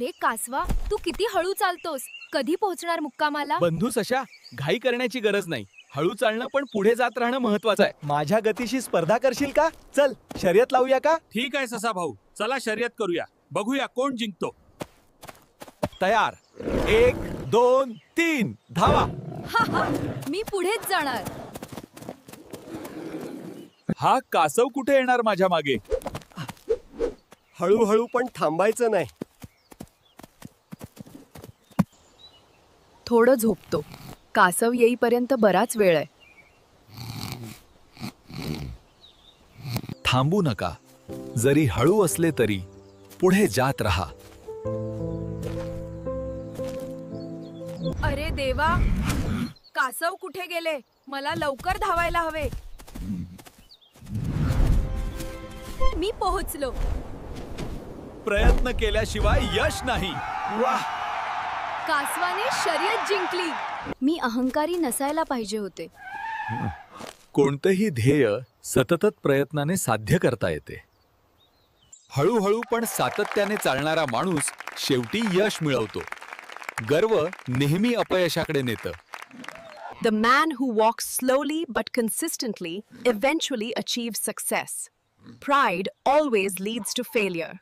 अरे कासवा, तू किती हळू चालतोस. कधी पोहोचणार मुक्कामाला? बंधू सशा, घाई करण्याची गरज नाही. हळू चालणं पण पुढे जात राहणं महत्वाचं आहे. माझ्या गतीशी स्पर्धा करशील का? चल शर्यत लावूया का? ठीक आहे ससा भाऊ, चला शर्यत करूया. बघूया कोण जिंकतो. तयार, 1 2 3 धावा. मी पुढेच जाणार. हा कासव कुठे येणार माझ्या मागे? हळूहळू पण थांबायचं नाही. थोडं झोपतो. कासव येईपर्यंत बराच वेळ आहे. थांबू नका. जरी हळू असले तरी पुढे जात राहा. अरे देवा, कासव कुठे गेले? मला लवकर धावायला हवे. मी पोहोचलो. प्रयत्न केल्याशिवाय यश नाही. वाह, कासवाने शर्यत जिंकली. मी अहंकारी नसायला पाहिजे होते. कोणतेही ध्येय सतत प्रयत्नाने साध्य करता येते. हळूहळू पण सातत्याने चालणारा माणूस शेवटी यश मिळवतो. गर्व नेहमी अपयशाकडे नेतं. The man who walks slowly but consistently eventually achieves success. Pride always leads to failure.